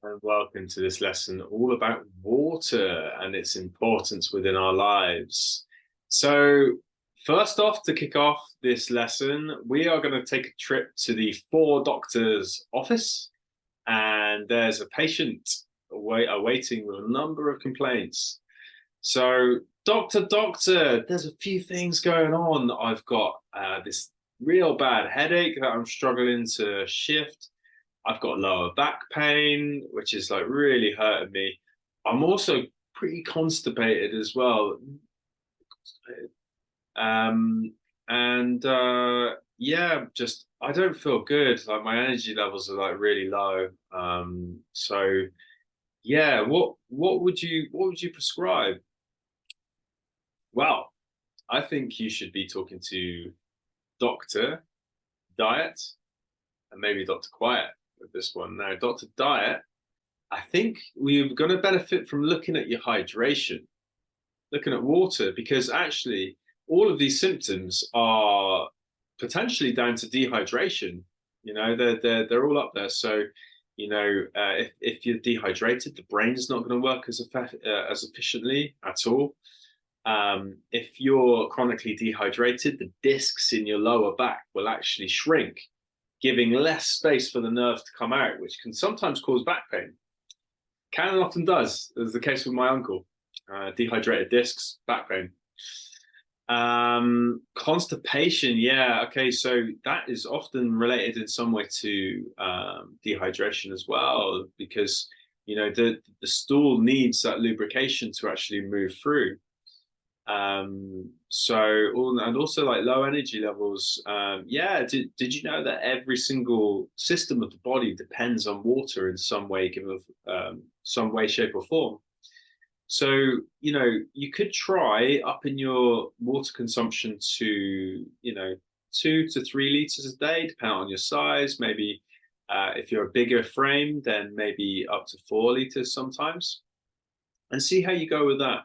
And welcome to this lesson all about water and its importance within our lives. So, first off, to kick off this lesson, we are going to take a trip to the Four Doctors office, and there's a patient awaiting with a number of complaints. So, doctor, there's a few things going on. I've got this real bad headache that I'm struggling to shift. I've got lower back pain, which is like really hurting me. I'm also pretty constipated as well. Um, and yeah, just I don't feel good. Like my energy levels are like really low. So yeah, what would you prescribe? Well, I think you should be talking to Doctor Diet and maybe Doctor Quiet with this one. Now, Doctor Diet, I think we're going to benefit from looking at your hydration, looking at water, because actually all of these symptoms are potentially down to dehydration. They're all up there. So, if you're dehydrated, the brain is not going to work as efficiently at all. If you're chronically dehydrated, the discs in your lower back will actually shrink, giving less space for the nerves to come out, which can sometimes cause back pain. Can and often does, as the case with my uncle. Dehydrated discs, back pain. Constipation, yeah, okay, so that is often related in some way to dehydration as well, because the stool needs that lubrication to actually move through. And also like low energy levels. Yeah, did you know that every single system of the body depends on water in some way, given some way, shape, or form? So, you could try upping your water consumption to, 2 to 3 liters a day, depending on your size. Maybe if you're a bigger frame, then maybe up to 4 liters sometimes, and see how you go with that.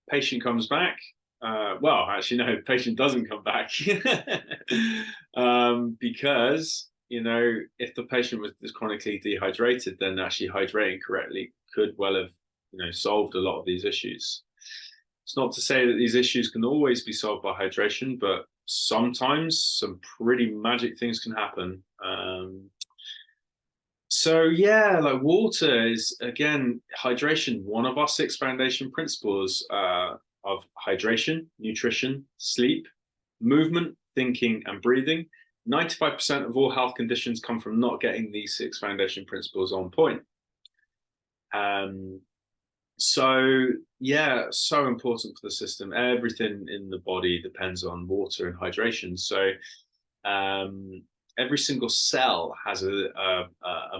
Patient comes back. Well, actually, no, patient doesn't come back because if the patient was chronically dehydrated, then actually hydrating correctly could well have solved a lot of these issues. It's not to say that these issues can always be solved by hydration, but sometimes some pretty magic things can happen. So yeah, like water is again hydration, one of our six foundation principles of hydration, nutrition, sleep, movement, thinking, and breathing. 95% of all health conditions come from not getting these six foundation principles on point. So yeah, so important for the system. Everything in the body depends on water and hydration. So every single cell has a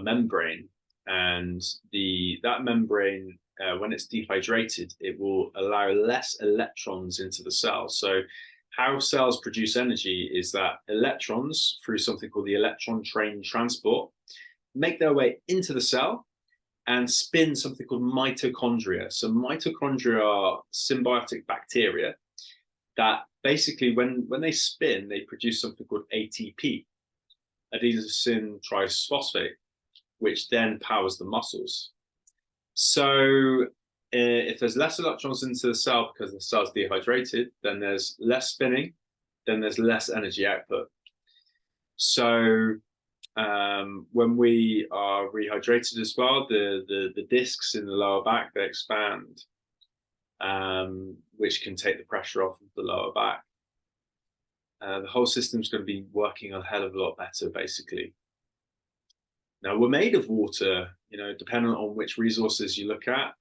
membrane, and that membrane, when it's dehydrated, it will allow less electrons into the cell. So how cells produce energy is that electrons, through something called the electron train transport, make their way into the cell and spin something called mitochondria. So mitochondria are symbiotic bacteria that basically, when they spin, they produce something called ATP, adenosine triphosphate, which then powers the muscles. So if there's less electrons into the cell because the cell's dehydrated, then there's less spinning, then there's less energy output. So when we are rehydrated as well, the discs in the lower back, they expand, which can take the pressure off of the lower back. The whole system's going to be working a hell of a lot better, basically. Now, we're made of water, depending on which resources you look at.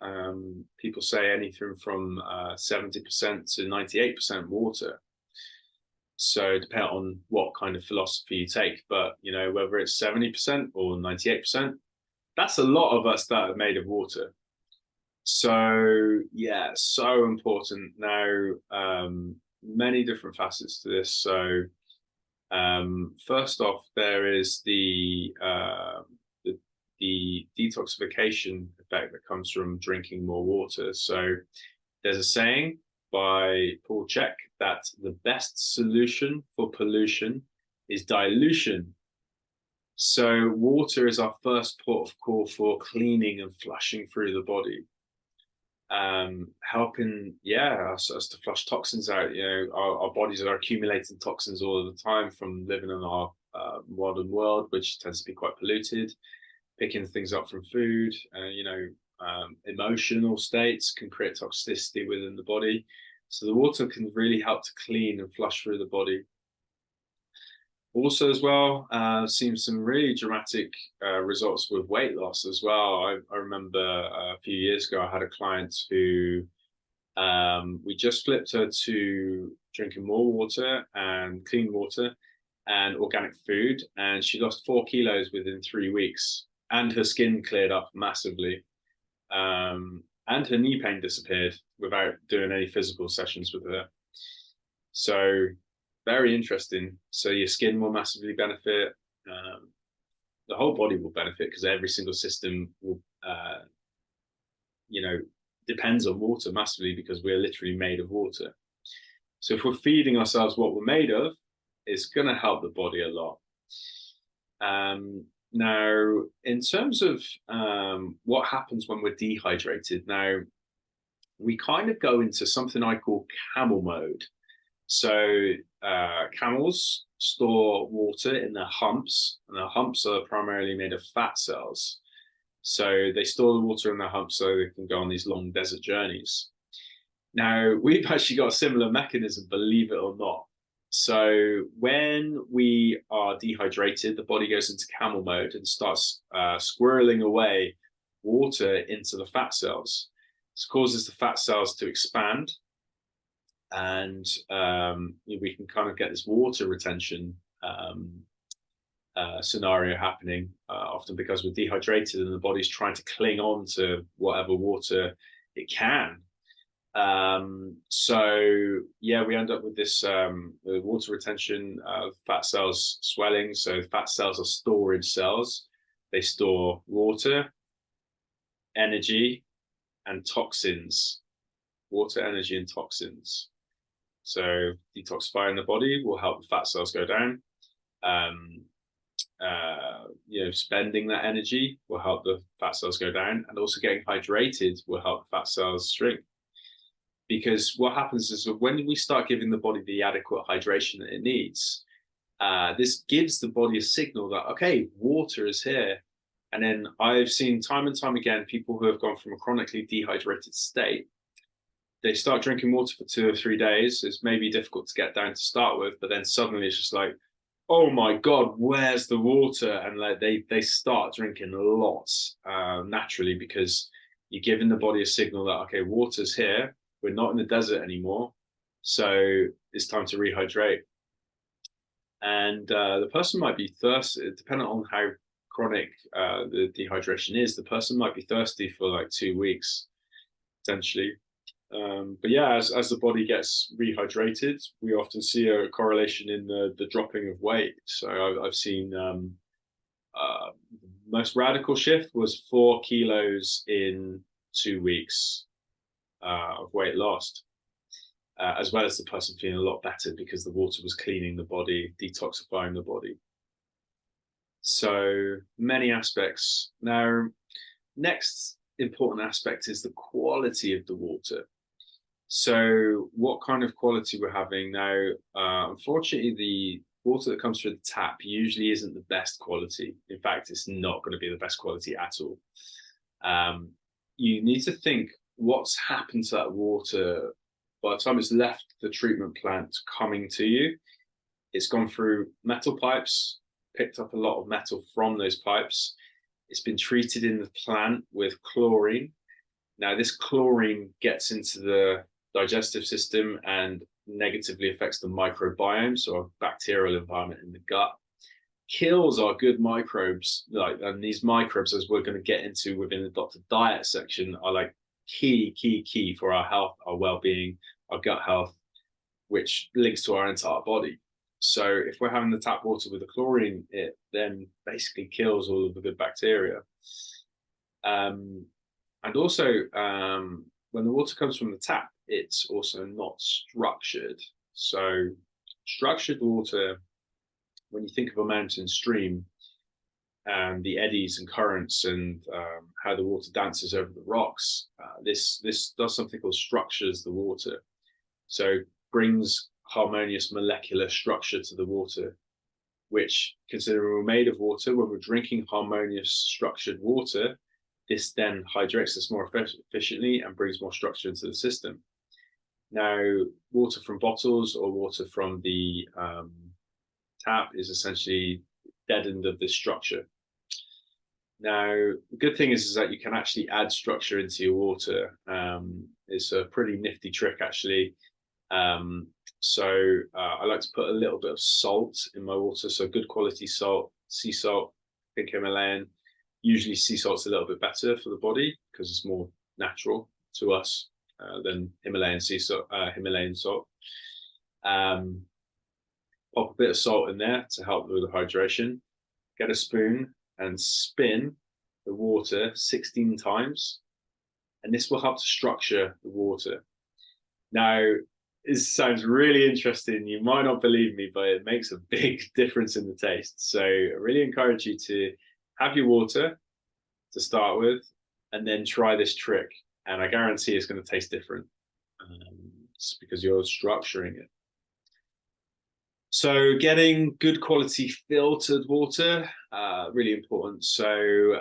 People say anything from 70% to 98% water. So depending on what kind of philosophy you take, but whether it's 70% or 98%, that's a lot of us that are made of water. So yeah, so important. Now, many different facets to this. So first off, there is the detoxification effect that comes from drinking more water. So there's a saying by Paul Chek that the best solution for pollution is dilution. So water is our first port of call for cleaning and flushing through the body, helping, yeah, us to flush toxins out. You know, our bodies are accumulating toxins all of the time from living in our modern world, which tends to be quite polluted. Picking things up from food, emotional states can create toxicity within the body. So the water can really help to clean and flush through the body. Also, as well, seen some really dramatic results with weight loss as well. I remember a few years ago, I had a client who we just flipped her to drinking more water and clean water and organic food, and she lost 4 kilos within 3 weeks, and her skin cleared up massively, and her knee pain disappeared without doing any physical sessions with her. So very interesting. So your skin will massively benefit. The whole body will benefit because every single system will, depends on water massively because we're literally made of water. So if we're feeding ourselves what we're made of, it's going to help the body a lot. Now, in terms of what happens when we're dehydrated, now we kind of go into something I call camel mode. So camels store water in their humps, and their humps are primarily made of fat cells. So they store the water in their humps so they can go on these long desert journeys. Now, we've actually got a similar mechanism, believe it or not. So when we are dehydrated, the body goes into camel mode and starts squirreling away water into the fat cells. This causes the fat cells to expand, and we can kind of get this water retention scenario happening, often because we're dehydrated and the body's trying to cling on to whatever water it can. So yeah, we end up with this water retention, fat cells swelling. So fat cells are storage cells. They store water, energy, and toxins. Water, energy, and toxins. So detoxifying the body will help the fat cells go down. Spending that energy will help the fat cells go down, and also getting hydrated will help the fat cells shrink. Because what happens is that when we start giving the body the adequate hydration that it needs, this gives the body a signal that, okay, water is here. And then I've seen time and time again, people who have gone from a chronically dehydrated state, they start drinking water for 2 or 3 days. It's maybe difficult to get down to start with, but then suddenly it's just like, oh my God, where's the water? And like they start drinking lots naturally, because you're giving the body a signal that, okay, water's here. We're not in the desert anymore. So it's time to rehydrate. And the person might be thirsty, depending on how chronic the dehydration is, the person might be thirsty for like 2 weeks, potentially. But yeah, as the body gets rehydrated, we often see a correlation in the dropping of weight. So I've seen most radical shift was 4 kilos in 2 weeks of weight lost, as well as the person feeling a lot better because the water was cleaning the body, detoxifying the body. So many aspects. Now, next important aspect is the quality of the water. So what kind of quality we're having now? Unfortunately, the water that comes through the tap usually isn't the best quality. In fact, it's not going to be the best quality at all. You need to think what's happened to that water by the time it's left the treatment plant coming to you. It's gone through metal pipes, picked up a lot of metal from those pipes. It's been treated in the plant with chlorine. Now, this chlorine gets into the digestive system and negatively affects the microbiome, so our bacterial environment in the gut, kills our good microbes. And these microbes, as we're going to get into within the Dr. Diet section, are like key for our health, our well-being, our gut health, which links to our entire body. So if we're having the tap water with the chlorine, it then basically kills all of the good bacteria. And also, when the water comes from the tap, it's also not structured. So structured water, when you think of a mountain stream, and the eddies and currents, and how the water dances over the rocks. This does something called structures the water, so brings harmonious molecular structure to the water, which, considering we're made of water, when we're drinking harmonious structured water, this then hydrates us more efficiently and brings more structure into the system. Now, water from bottles or water from the tap is essentially deadened of this structure. Now, the good thing is that you can actually add structure into your water. It's a pretty nifty trick, actually. I like to put a little bit of salt in my water, so good quality salt, sea salt, pink Himalayan. Usually sea salt's a little bit better for the body because it's more natural to us than Himalayan sea salt, Himalayan salt. Pop a bit of salt in there to help with the hydration. Get a spoon and spin the water 16 times, and this will help to structure the water. Now, this sounds really interesting. You might not believe me, but it makes a big difference in the taste. So I really encourage you to have your water to start with, and then try this trick. And I guarantee it's going to taste different. It's because you're structuring it. So getting good quality filtered water, really important. So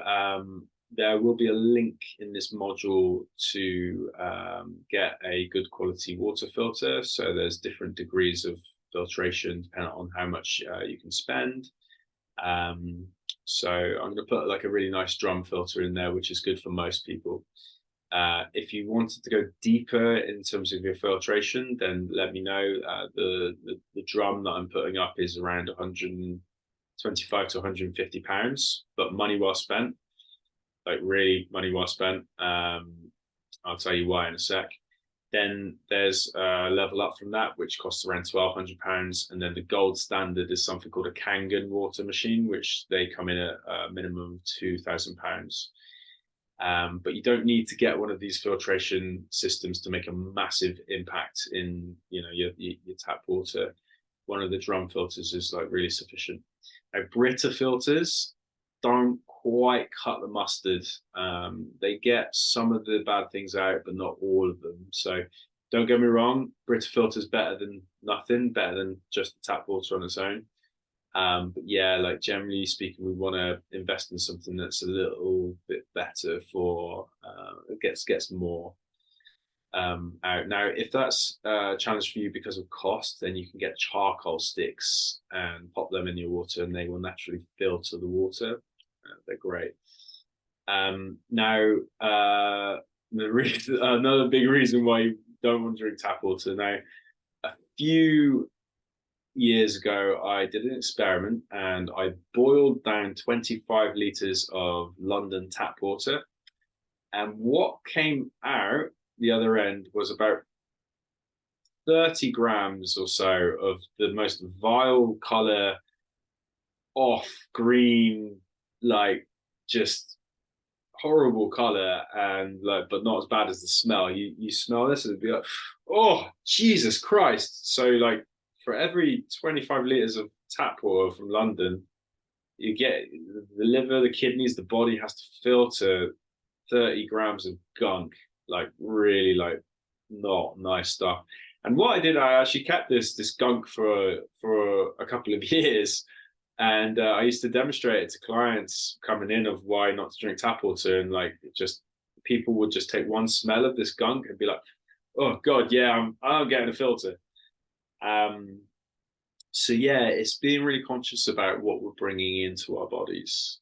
there will be a link in this module to get a good quality water filter. So there's different degrees of filtration depending on how much you can spend. So I'm going to put like a really nice drum filter in there, which is good for most people. If you wanted to go deeper in terms of your filtration, then let me know. The drum that I'm putting up is around 125 to 150 pounds, but money well spent. Like really money well spent. I'll tell you why in a sec. Then there's a level up from that, which costs around £1,200. And then the gold standard is something called a Kangen water machine, which they come in at a minimum of £2,000. But you don't need to get one of these filtration systems to make a massive impact in, you know, your tap water. One of the drum filters is like really sufficient. Now, Brita filters don't quite cut the mustard. They get some of the bad things out, but not all of them. So don't get me wrong, Brita filter is better than nothing, better than just the tap water on its own. But yeah, like generally speaking, we want to invest in something that's a little bit better for gets more out. Now, if that's a challenge for you because of cost, then you can get charcoal sticks and pop them in your water, and they will naturally filter the water. They're great. Now, another big reason why you don't want to drink tap water. Now, a few years ago, I did an experiment and I boiled down 25 litres of London tap water. And what came out the other end was about 30 grams or so of the most vile colour, off green, like just horrible color, and like, but not as bad as the smell. You smell this and it'd be like, oh Jesus Christ. So like for every 25 liters of tap water from London, you get the liver, the kidneys, the body has to filter 30 grams of gunk, like really like not nice stuff. And what I did, I actually kept this gunk for a couple of years. And I used to demonstrate it to clients coming in of why not to drink tap water. And like, just people would just take one smell of this gunk and be like, oh God, yeah, I'm getting a filter. So yeah, it's being really conscious about what we're bringing into our bodies.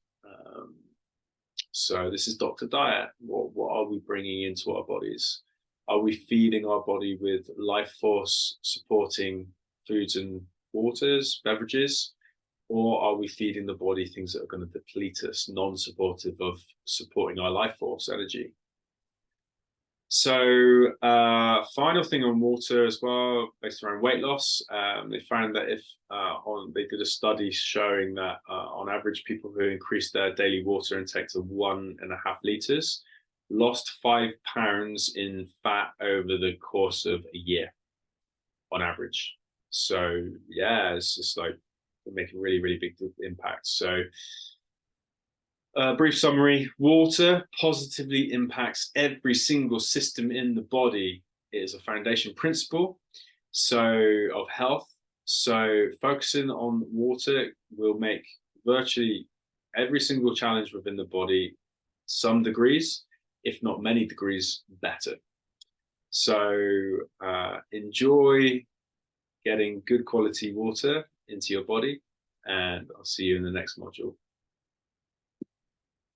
So this is Dr. Diet. What are we bringing into our bodies? Are we feeding our body with life force supporting foods and waters, beverages? Or are we feeding the body things that are going to deplete us, non-supportive of supporting our life force energy? So final thing on water as well, based around weight loss, they found that if they did a study showing that on average, people who increased their daily water intake to 1.5 litres lost 5 pounds in fat over the course of a year on average. So yeah, it's just like making really, really big impact. So Brief summary: water positively impacts every single system in the body. It is a foundation principle of health. So focusing on water will make virtually every single challenge within the body some degrees, if not many degrees, better. So enjoy getting good quality water into your body, and I'll see you in the next module.